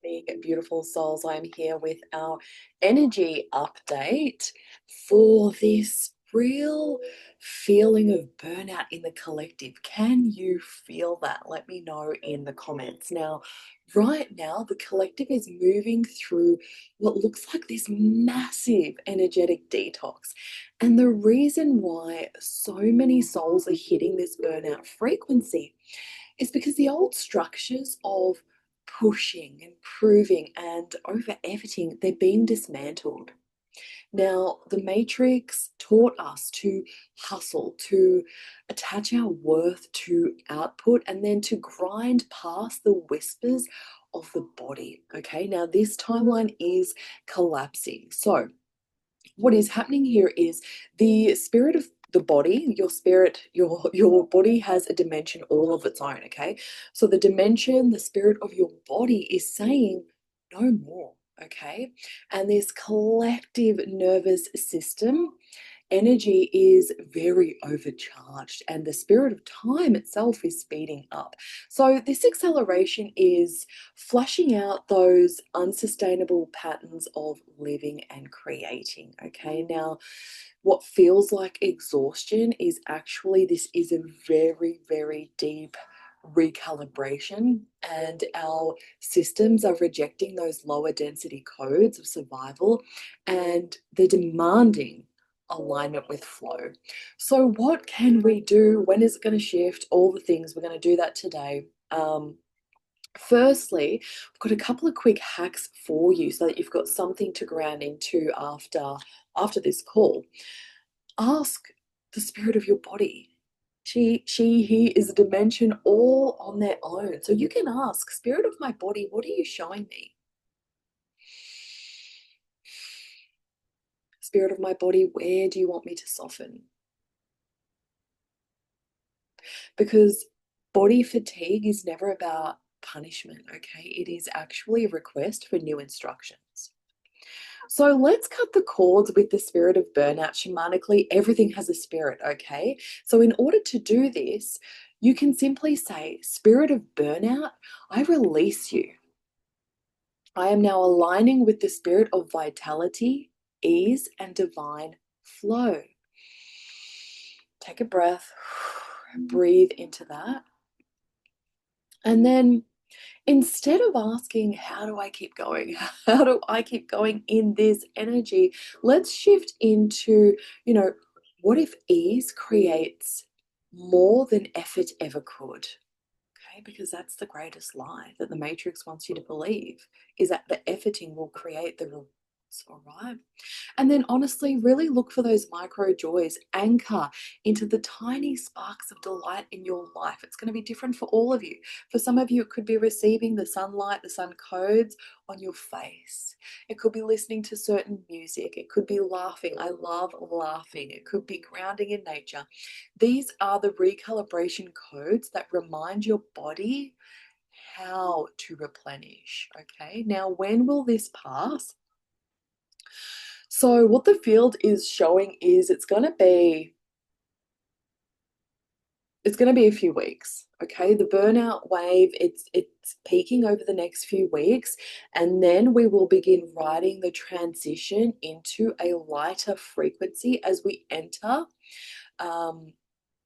morning, beautiful souls. I'm here with our energy update for this real feeling of burnout in the collective. Can you feel that? Let me know in the comments. Now, right now, the collective is moving through what looks like this massive energetic detox. And the reason why so many souls are hitting this burnout frequency is because the old structures of pushing and proving and over efforting, they're being dismantled. Now, the Matrix taught us to hustle, to attach our worth to output, and then to grind past the whispers of the body. Okay, now this timeline is collapsing. So, what is happening here is the spirit of the body, your spirit, your body has a dimension all of its own. Okay, so the dimension, the spirit of your body is saying no more. Okay, and this collective nervous system energy is very overcharged and the spirit of time itself is speeding up. So, this acceleration is flushing out those unsustainable patterns of living and creating. Okay, now what feels like exhaustion is actually this is a very, very deep recalibration, and our systems are rejecting those lower density codes of survival and they're demanding alignment with flow. So, what can we do? When is it going to shift? All the things we're going to do that today. Firstly, I've got a couple of quick hacks for you so that you've got something to ground into after this call. Ask the spirit of your body. He is a dimension all on their own. So you can ask, Spirit of my body, what are you showing me? Spirit of my body, where do you want me to soften? Because body fatigue is never about punishment, okay? It is actually a request for new instructions. So let's cut the cords with the spirit of burnout. Shamanically, everything has a spirit, okay? So in order to do this, you can simply say, Spirit of burnout, I release you. I am now aligning with the spirit of vitality, ease, and divine flow. Take a breath, breathe into that. And then instead of asking, how do I keep going? How do I keep going in this energy? Let's shift into, what if ease creates more than effort ever could? Okay, because that's the greatest lie that the Matrix wants you to believe is that the efforting will create the rewards, all right? And then honestly, really look for those micro joys, anchor into the tiny sparks of delight in your life. It's going to be different for all of you. For some of you, it could be receiving the sunlight, the sun codes on your face. It could be listening to certain music. It could be laughing. I love laughing. It could be grounding in nature. These are the recalibration codes that remind your body how to replenish. Okay, now when will this pass? So what the field is showing is it's going to be a few weeks. Okay, the burnout wave, it's peaking over the next few weeks, and then we will begin riding the transition into a lighter frequency as we um,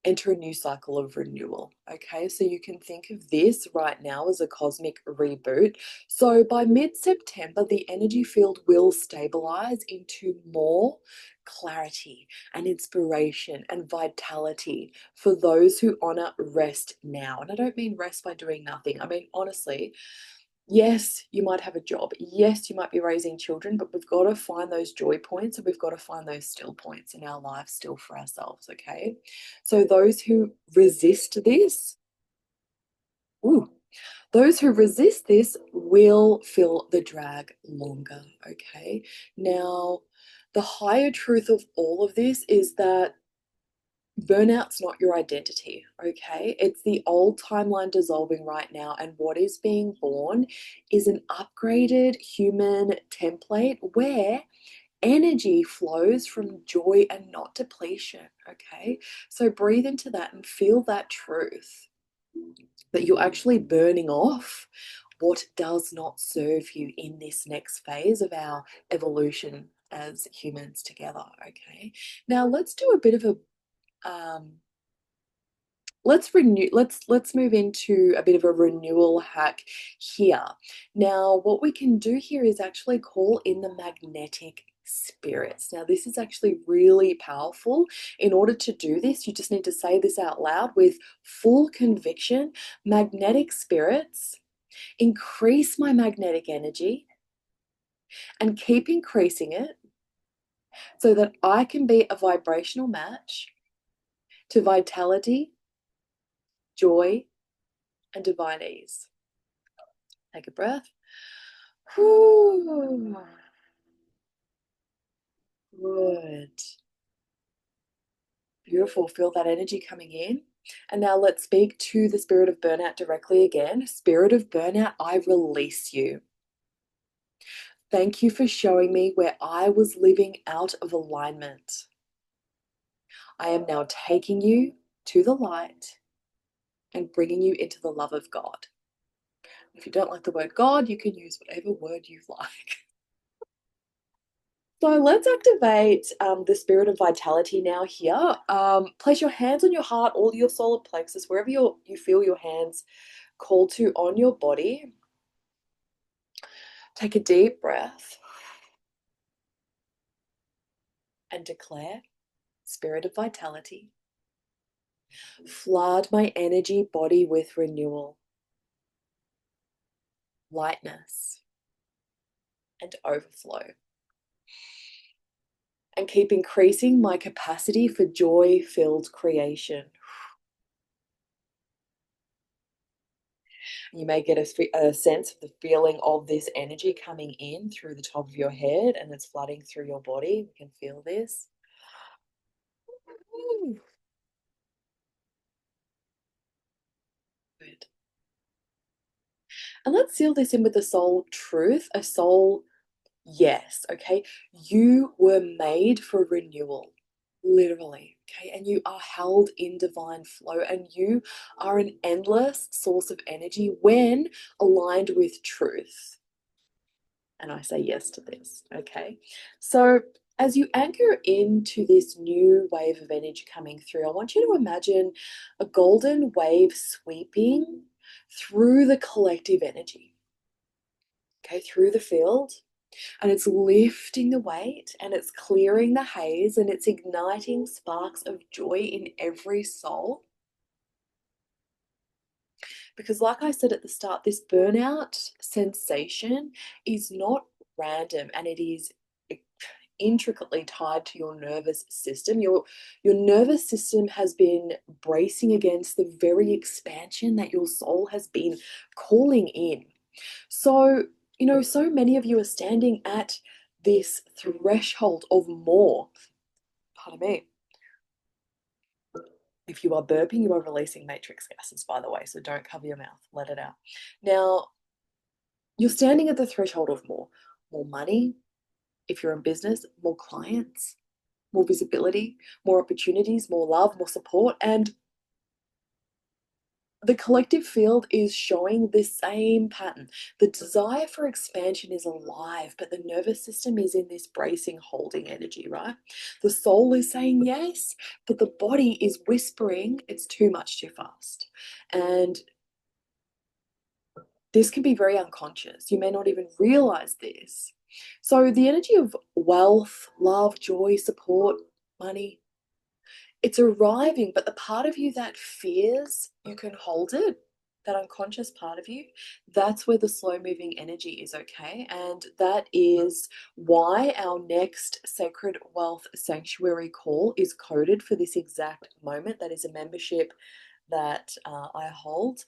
enter a new cycle of renewal. Okay, so you can think of this right now as a cosmic reboot. So by mid-September, the energy field will stabilize into more clarity and inspiration and vitality for those who honor rest now. And I don't mean rest by doing nothing. I mean, honestly, yes, you might have a job. Yes, you might be raising children, but we've got to find those joy points and we've got to find those still points in our life still for ourselves, okay? So those who resist this, ooh, those who resist this will feel the drag longer, okay? Now, the higher truth of all of this is that burnout's not your identity, okay? It's the old timeline dissolving right now, and what is being born is an upgraded human template where energy flows from joy and not depletion, okay? So breathe into that and feel that truth that you're actually burning off what does not serve you in this next phase of our evolution as humans together. Okay, now let's do a bit of a let's move into a bit of a renewal hack here. Now, what we can do here is actually call in the magnetic spirits. Now, this is actually really powerful. In order to do this, you just need to say this out loud with full conviction. Magnetic spirits, increase my magnetic energy and keep increasing it so that I can be a vibrational match to vitality, joy, and divine ease. Take a breath. Whew. Good. Beautiful. Feel that energy coming in. And now let's speak to the spirit of burnout directly again. Spirit of burnout, I release you. Thank you for showing me where I was living out of alignment. I am now taking you to the light and bringing you into the love of God. If you don't like the word God, you can use whatever word you like. So let's activate the spirit of vitality now here. Place your hands on your heart, all your solar plexus, wherever you feel your hands called to on your body. Take a deep breath and declare, spirit of vitality, flood my energy body with renewal, lightness, and overflow. And keep increasing my capacity for joy-filled creation. You may get a sense of the feeling of this energy coming in through the top of your head and it's flooding through your body. You can feel this. Good. And let's seal this in with the soul truth, a soul yes, okay? You were made for renewal, literally, okay? And you are held in divine flow and you are an endless source of energy when aligned with truth. And I say yes to this, okay? So as you anchor into this new wave of energy coming through, I want you to imagine a golden wave sweeping through the collective energy, okay, through the field. And it's lifting the weight and it's clearing the haze and it's igniting sparks of joy in every soul. Because, like I said at the start, this burnout sensation is not random and it is intricately tied to your nervous system. Your nervous system has been bracing against the very expansion that your soul has been calling in. So, so many of you are standing at this threshold of more. Pardon me. If you are burping, you are releasing matrix gases, by the way, so don't cover your mouth, let it out. Now, you're standing at the threshold of more. More money, if you're in business, more clients, more visibility, more opportunities, more love, more support. And the collective field is showing the same pattern. The desire for expansion is alive, but the nervous system is in this bracing, holding energy, right? The soul is saying yes, but the body is whispering it's too much too fast. And this can be very unconscious. You may not even realize this. So the energy of wealth, love, joy, support, money, it's arriving, but the part of you that fears you can hold it, that unconscious part of you, that's where the slow moving energy is, okay? And that is why our next Sacred Wealth Sanctuary call is coded for this exact moment. That is a membership that I hold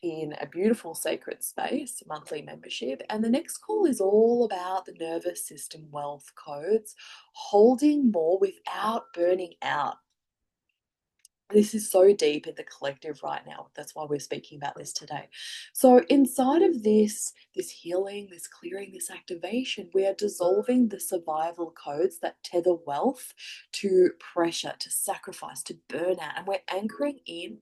in a beautiful sacred space, monthly membership. And the next call is all about the nervous system wealth codes, holding more without burning out. This is so deep in the collective right now. That's why we're speaking about this today. So inside of this healing, this clearing, this activation, we are dissolving the survival codes that tether wealth to pressure, to sacrifice, to burnout. And we're anchoring in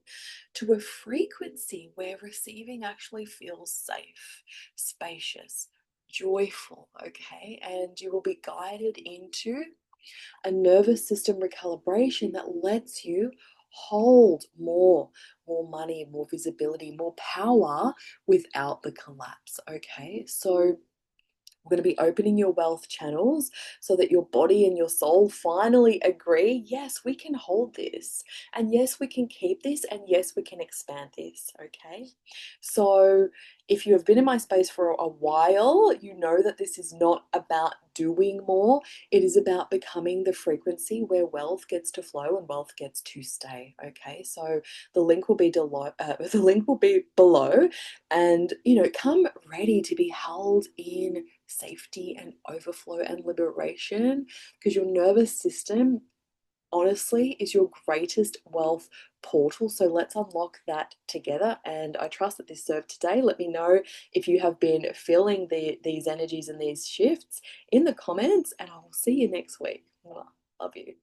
to a frequency where receiving actually feels safe, spacious, joyful, okay? And you will be guided into a nervous system recalibration that lets you hold more money, more visibility, more power without the collapse. Okay, so we're going to be opening your wealth channels so that your body and your soul finally agree, yes, we can hold this, and yes, we can keep this, and yes, we can expand this. Okay, so if you have been in my space for a while, you know that this is not about doing more. It is about becoming the frequency where wealth gets to flow and wealth gets to stay. Okay, so the link will be below. And come ready to be held in safety and overflow and liberation, because your nervous system honestly is your greatest wealth portal. So let's unlock that together. And I trust that this served today. Let me know if you have been feeling these energies and these shifts in the comments, and I will see you next week. Love you.